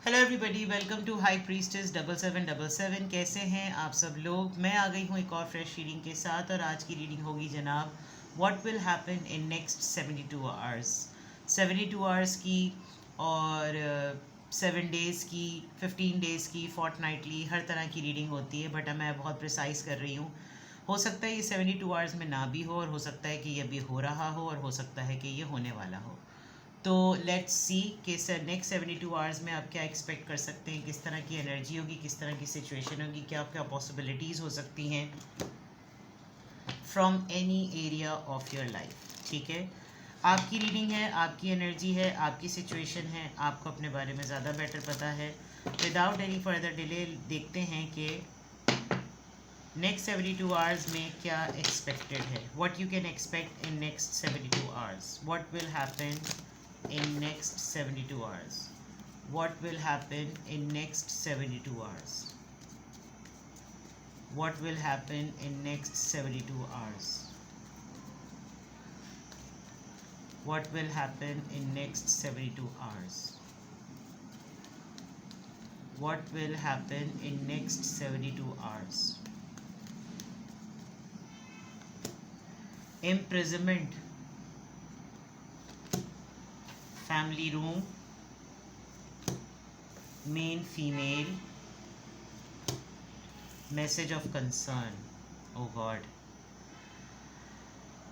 Hello everybody, welcome to high priestess 7777। कैसे हैं आप सब लोग। मैं आ गई हूँ एक और फ्रेश रीडिंग के साथ और आज की रीडिंग होगी जनाब what will happen in next 72 hours. 72 hours की और 7 डेज़ की, 15 डेज़ की, फोर्टनाइटली, हर तरह की रीडिंग होती है। बट मैं बहुत प्रिसाइज कर रही हूँ। हो सकता है ये 72 आवर्स में ना भी हो, और हो सकता है कि ये अभी हो रहा हो, और हो सकता है कि ये होने वाला हो। तो लेट्स सी कि सर नेक्स्ट 72 आवर्स में आप क्या एक्सपेक्ट कर सकते हैं, किस तरह की एनर्जी होगी, किस तरह की सिचुएशन होगी, क्या क्या पॉसिबिलिटीज़ हो सकती हैं from any area of your life. ठीक है, आपकी रीडिंग है, आपकी एनर्जी है, आपकी सिचुएशन है, आपको अपने बारे में ज़्यादा बेटर पता है। विदाउट एनी फर्दर डिले देखते हैं कि नेक्स्ट 72 आवर्स में क्या एक्सपेक्टेड है, what you can expect in next 72 hours, what will happen in next 72 hours, what will happen in next 72 hours, what will happen in next 72 hours, what will happen in next 72 hours, what will happen in next 72 hours. Imprisonment, family room, main female, message of concern. Oh god,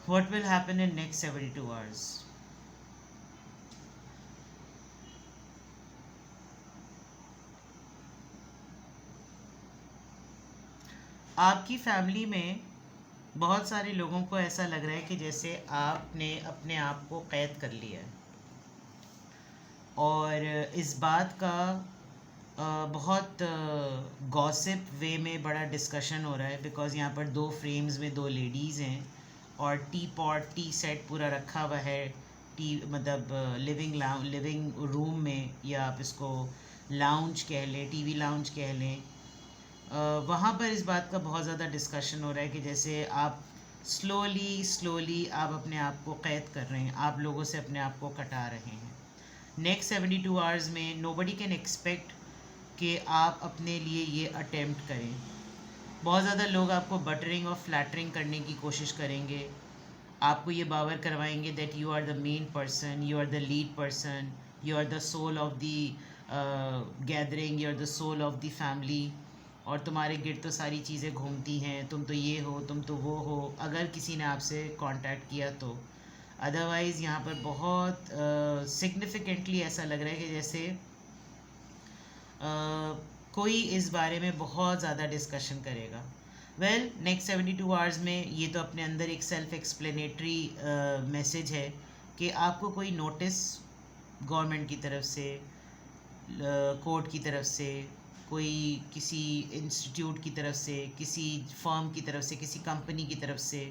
what will happen in next 72 hours? आपकी family में बहुत सारे लोगों को ऐसा लग रहा है कि जैसे आपने अपने आप को कैद कर लिया है, और इस बात का बहुत गॉसिप वे में बड़ा डिस्कशन हो रहा है। बिकॉज़ यहाँ पर दो फ्रेम्स में दो लेडीज़ हैं, और टी पॉट, टी सेट पूरा रखा हुआ है, टी मतलब लिविंग रूम में, या आप इसको लाउंज कह लें, टीवी लाउंज कह लें। वहाँ पर इस बात का बहुत ज़्यादा डिस्कशन हो रहा है कि जैसे आप स्लोली स्लोली आप अपने आप को कैद कर रहे हैं, आप लोगों से अपने आप को कटा रहे हैं। नेक्स्ट 72 आवर्स में नोबडी कैन एक्सपेक्ट कि आप अपने लिए ये अटेम्प्ट करें। बहुत ज़्यादा लोग आपको बटरिंग और फ्लैटरिंग करने की कोशिश करेंगे, आपको ये बावर करवाएंगे that you are the main person, you are the lead person, you are the soul of the gathering, you are the soul of the family, और तुम्हारे गिर्द तो सारी चीज़ें घूमती हैं, तुम तो ये हो, तुम तो वो हो, अगर किसी ने आपसे कांटेक्ट किया तो। अदरवाइज़ यहाँ पर बहुत सिग्निफिकेंटली ऐसा लग रहा है कि जैसे कोई इस बारे में बहुत ज़्यादा डिस्कशन करेगा। वेल, नेक्स्ट 72 आवर्स में ये तो अपने अंदर एक सेल्फ एक्सप्लेनेटरी मैसेज है कि आपको कोई नोटिस गवर्नमेंट की तरफ से, कोर्ट की तरफ से, कोई किसी इंस्टीट्यूट की तरफ से, किसी फर्म की तरफ से, किसी कंपनी की तरफ से,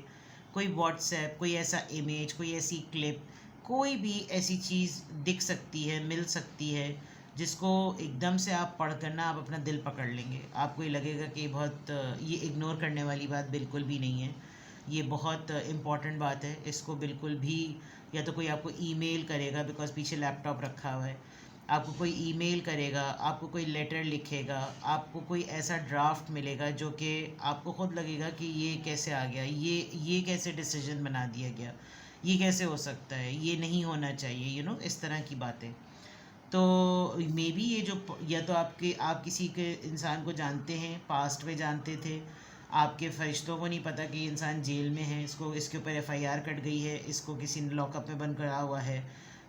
कोई व्हाट्सएप, कोई ऐसा इमेज, कोई ऐसी क्लिप, कोई भी ऐसी चीज़ दिख सकती है, मिल सकती है, जिसको एकदम से आप पढ़ कर ना आप अपना दिल पकड़ लेंगे। आपको ये लगेगा कि बहुत ये इग्नोर करने वाली बात बिल्कुल भी नहीं है, ये बहुत इम्पॉर्टेंट बात है। इसको बिल्कुल भी, या तो कोई आपको ईमेल करेगा, बिकॉज पीछे लैपटॉप रखा हुआ है, आपको कोई ईमेल करेगा, आपको कोई लेटर लिखेगा, आपको कोई ऐसा ड्राफ्ट मिलेगा जो कि आपको ख़ुद लगेगा कि ये कैसे आ गया, ये कैसे डिसीजन बना दिया गया, ये कैसे हो सकता है, ये नहीं होना चाहिए, इस तरह की बातें। तो मे बी ये जो, या तो आप किसी के इंसान को जानते हैं, पास्ट में जानते थे, आपके फरिश्तों को नहीं पता कि ये इंसान जेल में है, इसके ऊपर एफआईआर कट गई है, इसको किसी ने लॉकअप में बंद करा हुआ है।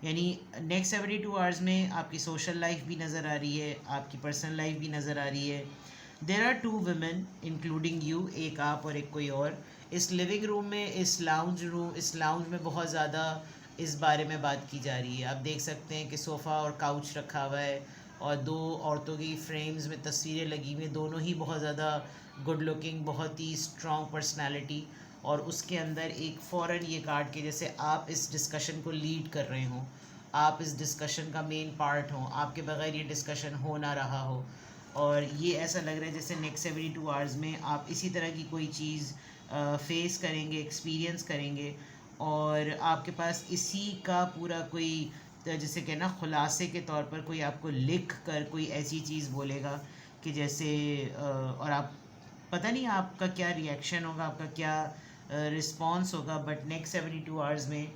यानी नेक्स्ट 72 आवर्स में आपकी सोशल लाइफ भी नज़र आ रही है, आपकी पर्सनल लाइफ भी नज़र आ रही है। There are 2 women including you, एक आप और एक कोई और, इस लिविंग रूम में, इस लाउंज में बहुत ज़्यादा इस बारे में बात की जा रही है। आप देख सकते हैं कि सोफ़ा और काउच रखा हुआ है, और दो औरतों की फ्रेम्स में तस्वीरें लगी हुई हैं, दोनों ही बहुत ज़्यादा गुड लुकिंग, बहुत ही स्ट्रॉन्ग पर्सनालिटी। और उसके अंदर एक फ़ौरन ये कार्ड के जैसे आप इस डिस्कशन को लीड कर रहे हों, आप इस डिस्कशन का मेन पार्ट हों, आपके बगैर ये डिस्कशन हो ना रहा हो। और ये ऐसा लग रहा है जैसे नेक्स्ट 72 आवर्स में आप इसी तरह की कोई चीज़ फेस करेंगे, एक्सपीरियंस करेंगे, और आपके पास इसी का पूरा कोई जैसे कहना खुलासे के तौर पर कोई आपको लिख कर कोई ऐसी चीज़ बोलेगा कि जैसे और आप पता नहीं आपका क्या रिएक्शन होगा, आपका क्या रिस्पॉन्स होगा, बट नेक्स्ट 72 आवर्स में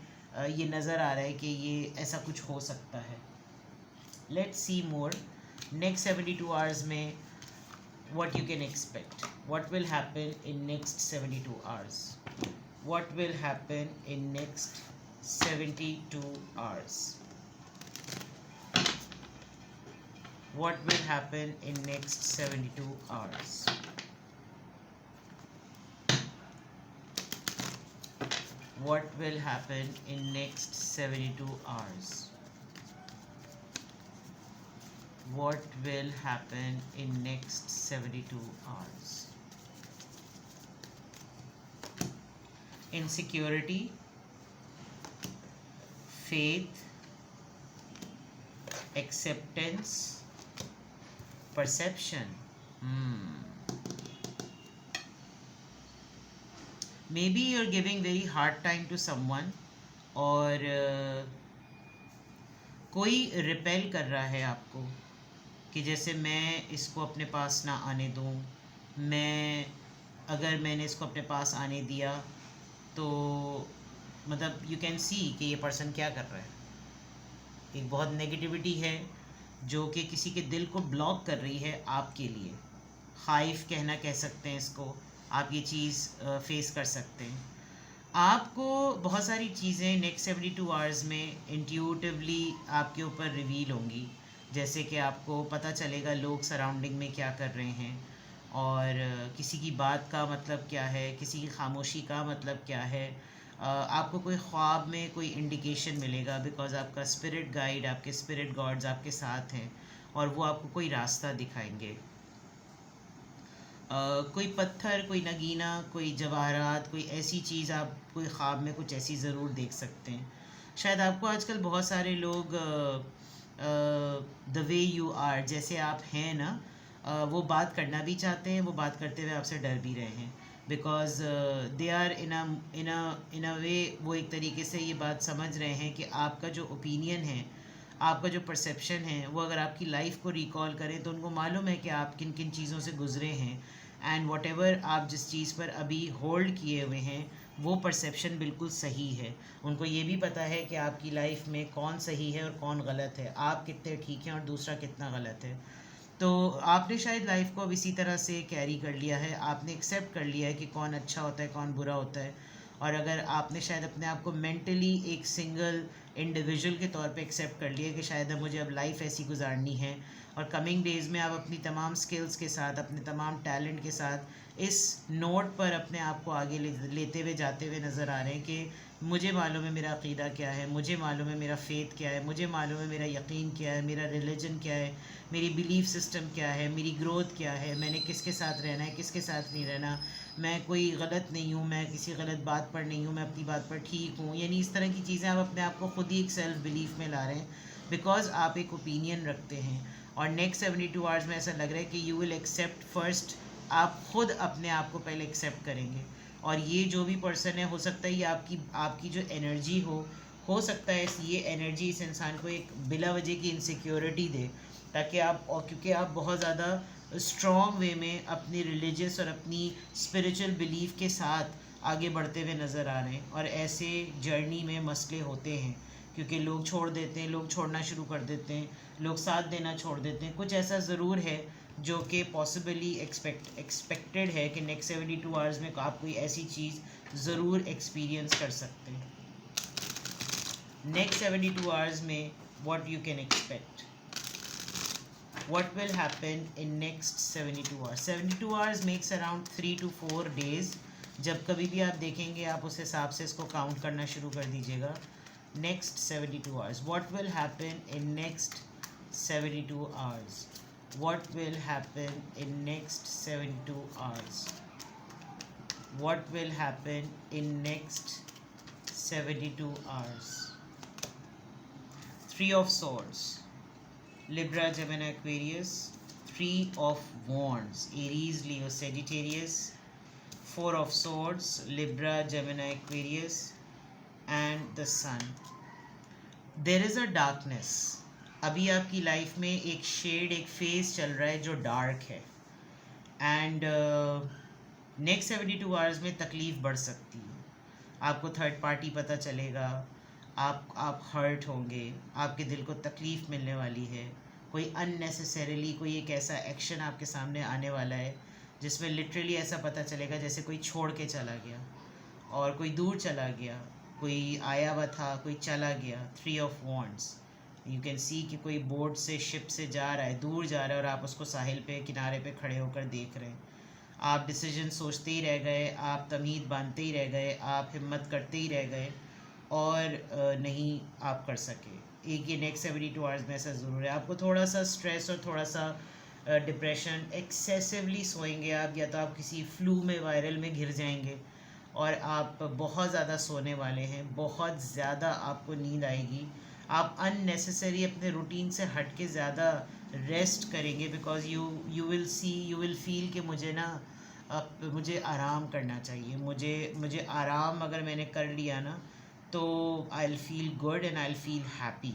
ये नज़र आ रहा है कि ये ऐसा कुछ हो सकता है. Let's see more. Next 72 hours में what you can expect, what will happen in next 72 hours, what will happen in next 72 hours, what will happen in next 72 hours, what will happen in next 72 hours, what will happen in next 72 hours. Insecurity, faith, acceptance, perception. Maybe you're giving very hard time to someone, और कोई repel कर रहा है आपको कि जैसे मैं इसको अपने पास ना आने दूँ, अगर मैंने इसको अपने पास आने दिया तो मतलब यू कैन सी कि ये पर्सन क्या कर रहा है. एक बहुत नेगेटिविटी है जो कि किसी के दिल को ब्लॉक कर रही है आपके लिए. खाइफ कहना कह सकते हैं इसको. आप ये चीज़ फेस कर सकते हैं. आपको बहुत सारी चीज़ें नेक्स्ट 72 आवर्स में इंट्यूटिवली आपके ऊपर रिवील होंगी. जैसे कि आपको पता चलेगा लोग सराउंडिंग में क्या कर रहे हैं, और किसी की बात का मतलब क्या है, किसी की खामोशी का मतलब क्या है. आपको कोई ख्वाब में कोई इंडिकेशन मिलेगा, बिकॉज़ आपका स्पिरिट गाइड, आपके स्पिरिट गॉड्स आपके साथ हैं और वो आपको कोई रास्ता दिखाएंगे. कोई पत्थर, कोई नगीना, कोई जवाहरात, कोई ऐसी चीज़ आप कोई ख्वाब में कुछ ऐसी ज़रूर देख सकते हैं. शायद आपको आजकल बहुत सारे लोग द वे यू आर, जैसे आप हैं ना, वो बात करना भी चाहते हैं, वो बात करते हुए आपसे डर भी रहे हैं. बिकॉज दे आर इन अ वे, वो एक तरीके से ये बात समझ रहे हैं कि आपका जो ओपिनियन है, आपका जो परसेप्शन है, वो अगर आपकी लाइफ को रिकॉल करें तो उनको मालूम है कि आप किन किन चीज़ों से गुजरे हैं. एंड वॉट एवर आप जिस चीज़ पर अभी होल्ड किए हुए हैं वो परसेप्शन बिल्कुल सही है. उनको ये भी पता है कि आपकी लाइफ में कौन सही है और कौन गलत है, आप कितने ठीक हैं और दूसरा कितना गलत है. तो आपने शायद लाइफ को अब इसी तरह से कैरी कर लिया है. आपने एक्सेप्ट कर लिया है कि कौन अच्छा होता है, कौन बुरा होता है. और अगर आपने शायद अपने आप को मेंटली एक सिंगल इंडिविजुअल के तौर पे एक्सेप्ट कर लिया कि शायद अब मुझे अब लाइफ ऐसी गुजारनी है, और कमिंग डेज़ में आप अपनी तमाम स्किल्स के साथ, अपने तमाम टैलेंट के साथ इस नोट पर अपने आप को आगे लेते हुए जाते हुए नज़र आ रहे हैं कि मुझे मालूम है मेरा अक़ीदा क्या है, मुझे मालूम है मेरा फ़ेथ क्या है, मुझे मालूम है मेरा यकीन क्या है, मेरा रिलीजन क्या है, मेरी बिलीफ सिस्टम क्या है, मेरी ग्रोथ क्या है, मैंने किसके साथ रहना है, किसके साथ नहीं रहना, मैं कोई गलत नहीं हूँ, मैं किसी गलत बात पर नहीं हूँ, मैं अपनी बात पर ठीक हूँ. यानी इस तरह की चीज़ें आप अपने आप को खुद ही एक सेल्फ बिलीफ में ला रहे हैं, बिकॉज आप एक ओपिनियन रखते हैं. और नेक्स्ट 72 आवर्स में ऐसा लग रहा है कि यू विल एक्सेप्ट फर्स्ट. आप खुद अपने आप को पहले एक्सेप्ट करेंगे. और ये जो भी पर्सन है, हो सकता है ये आपकी जो एनर्जी हो सकता है ये एनर्जी इस इंसान को एक बिला वजह की इनसिक्योरिटी दे, ताकि आप, और क्योंकि आप बहुत ज़्यादा स्ट्रॉन्ग वे में अपनी रिलीजियस और अपनी स्पिरिचुअल बिलीफ के साथ आगे बढ़ते हुए नज़र आ रहे हैं. और ऐसे जर्नी में मसले होते हैं, क्योंकि लोग छोड़ देते हैं, लोग छोड़ना शुरू कर देते हैं, लोग साथ देना छोड़ देते हैं. कुछ ऐसा ज़रूर है जो कि पॉसिबली एक्सपेक्टेड है कि नेक्स्ट 72 आवर्स में आप कोई ऐसी चीज़ ज़रूर एक्सपीरियंस कर सकते हैं. नेक्स्ट 72 आवर्स में what you can expect, what will happen in next 72 hours. 72 hours makes around 3 to 4 days. जब कभी भी आप देखेंगे आप उस हिसाब से इसको काउंट करना शुरू कर दीजिएगा. next 72 hours, what will happen in next 72 hours, what will happen in next 72 hours, what will happen in next 72 hours. Three of Swords, Libra, Gemini, Aquarius. Three of Wands, Aries, Leo, Sagittarius. Four of Swords, Libra, Gemini, Aquarius, and the Sun. There is a darkness, अभी आपकी life में एक shade, एक phase चल रहा है जो dark है, एंड नेक्स्ट 72 आवर्स में तकलीफ़ बढ़ सकती है। आपको थर्ड पार्टी पता चलेगा, आप हर्ट होंगे, आपके दिल को तकलीफ़ मिलने वाली है, कोई अननेसेसरीली कोई एक ऐसा एक्शन आपके सामने आने वाला है जिसमें लिटरली ऐसा पता चलेगा जैसे कोई छोड़ के चला गया और कोई दूर चला गया, कोई आया हुआ था, कोई चला गया। 3 of wands, you can see कि कोई बोट से, शिप से जा रहा है, दूर जा रहा है और आप उसको साहिल पे, किनारे पे खड़े होकर देख रहे हैं। आप डिसीजन सोचते ही रह गए, आप तमीद बांधते ही रह गए, आप हिम्मत करते ही रह गए और नहीं आप कर सके। एक ये नेक्स्ट 72 आवर्स में ऐसा ज़रूर है, आपको थोड़ा सा स्ट्रेस और थोड़ा सा डिप्रेशन, एक्सेसिवली सोएंगे आप, या तो आप किसी फ्लू में, वायरल में घिर जाएंगे और आप बहुत ज़्यादा सोने वाले हैं, बहुत ज़्यादा आपको नींद आएगी, आप अननेसेसरी अपने रूटीन से हट के ज़्यादा रेस्ट करेंगे, बिकॉज यू विल फील कि मुझे ना अब मुझे आराम करना चाहिए, मुझे आराम अगर मैंने कर लिया ना तो I will feel good and I will feel happy.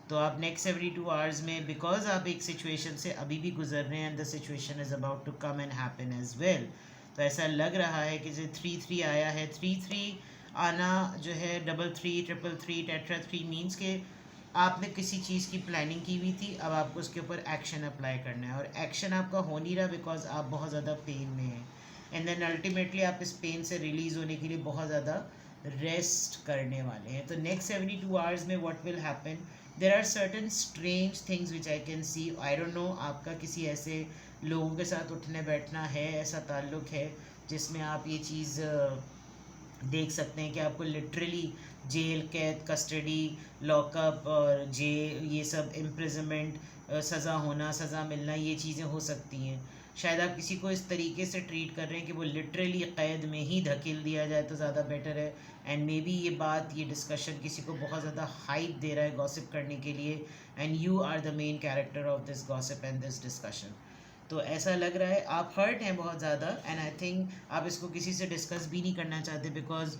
तो आप नेक्स्ट 72 आवर्स में, बिकॉज आप एक सिचुएशन से अभी भी गुजर रहे हैं and the situation is about to come and happen as well, तो ऐसा लग रहा है कि जो 3-3 आया है, 3-3 आना जो है, 3-3, 3-3, टेट्रा 3 मीन्स के आपने किसी चीज़ की प्लानिंग की हुई थी, अब आपको उसके ऊपर एक्शन अप्लाई करना है और एक्शन आपका हो नहीं रहा बिकॉज आप बहुत ज़्यादा पेन में हैं, एंड देन अल्टीमेटली आप इस पेन से रिलीज़ होने के लिए बहुत ज़्यादा रेस्ट करने वाले हैं। तो नेक्स्ट 72 आवर्स में what will happen, there are certain strange things which I can see, I don't know आपका किसी ऐसे लोगों के साथ उठने बैठना है, ऐसा ताल्लुक़ है जिसमें आप ये चीज़ देख सकते हैं कि आपको लिटरली जेल, कैद, कस्टडी, लॉकअप और जेल, ये सब इम्प्रिजनमेंट, सज़ा होना, सज़ा मिलना, ये चीज़ें हो सकती हैं। शायद आप किसी को इस तरीके से ट्रीट कर रहे हैं कि वो लिटरली क़ैद में ही धकेल दिया जाए तो ज़्यादा बेटर है, एंड मे बी ये बात, ये डिस्कशन किसी को बहुत ज़्यादा हाइप दे रहा है गॉसिप करने के लिए, and you are the main character of this gossip and this discussion. तो ऐसा लग रहा है आप हर्ट हैं बहुत ज़्यादा, एंड आई थिंक आप इसको किसी से डिस्कस भी नहीं करना चाहते, बिकॉज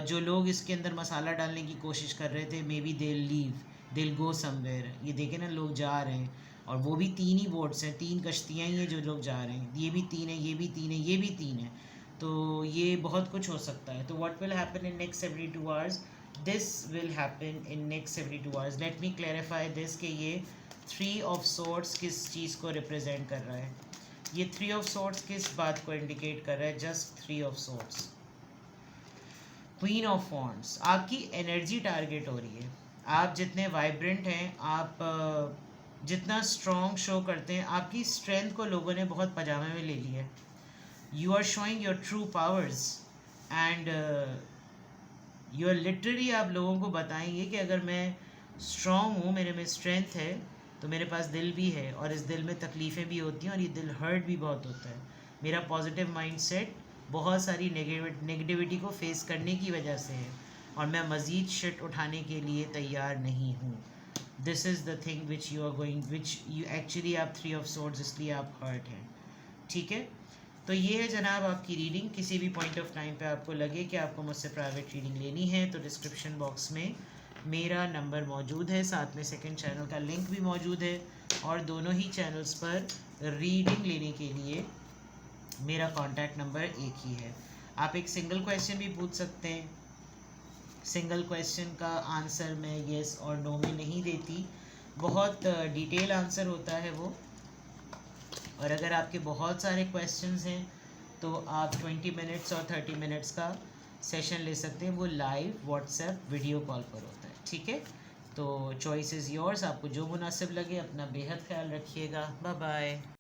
जो लोग इसके अंदर मसाला डालने की कोशिश कर रहे थे, मे बी दे लीव, दिल गो समवेयर। ये देखें ना, लोग जा रहे हैं और वो भी 3 ही बोट्स हैं, 3 कश्तियाँ ही हैं जो लोग जा रहे हैं, ये भी 3 है, ये भी 3 है, ये भी 3 है, तो ये बहुत कुछ हो सकता है। तो what will happen in next 72 hours, this will happen in next 72 hours. Let me clarify this कि ये 3 ऑफ सोर्ट्स किस चीज़ को रिप्रेजेंट कर रहा है, ये 3 ऑफ सोर्ट्स किस बात को इंडिकेट कर रहा है, just 3 of sorts. Queen of wands, आपकी एनर्जी टारगेट हो रही है, आप जितने वाइब्रेंट हैं, आप जितना स्ट्रॉन्ग शो करते हैं, आपकी स्ट्रेंथ को लोगों ने बहुत पजामे में ले लिया है। You are showing your true powers and you are literally, आप लोगों को बताएंगे कि अगर मैं स्ट्रॉन्ग हूँ, मेरे में स्ट्रेंथ है, तो मेरे पास दिल भी है और इस दिल में तकलीफ़ें भी होती हैं और ये दिल हर्ट भी बहुत होता है। मेरा पॉजिटिव माइंडसेट बहुत सारी नेगेटिविटी को फेस करने की वजह से है और मैं मज़ीद शिट उठाने के लिए तैयार नहीं हूँ। This is the thing which you are going, which you actually, आप 3 ऑफ सोर्ड्स, इसलिए आप हर्ट हैं, ठीक है। तो ये है जनाब आपकी रीडिंग। किसी भी पॉइंट ऑफ टाइम पे आपको लगे कि आपको मुझसे प्राइवेट रीडिंग लेनी है तो डिस्क्रिप्शन बॉक्स में मेरा नंबर मौजूद है, साथ में सेकंड चैनल का लिंक भी मौजूद है और दोनों ही चैनल्स पर रीडिंग लेने के लिए मेरा कॉन्टैक्ट नंबर एक ही है। आप एक सिंगल क्वेश्चन भी पूछ सकते हैं, सिंगल क्वेश्चन का आंसर मैं येस और नो में नहीं देती, बहुत डिटेल आंसर होता है वो, और अगर आपके बहुत सारे क्वेश्चंस हैं तो आप 20 मिनट्स और 30 मिनट्स का सेशन ले सकते हैं, वो लाइव व्हाट्सएप वीडियो कॉल पर होता है, ठीक है। तो चॉइस इज़ योर्स, आपको जो मुनासिब लगे। अपना बेहद ख्याल रखिएगा, बाय बाय।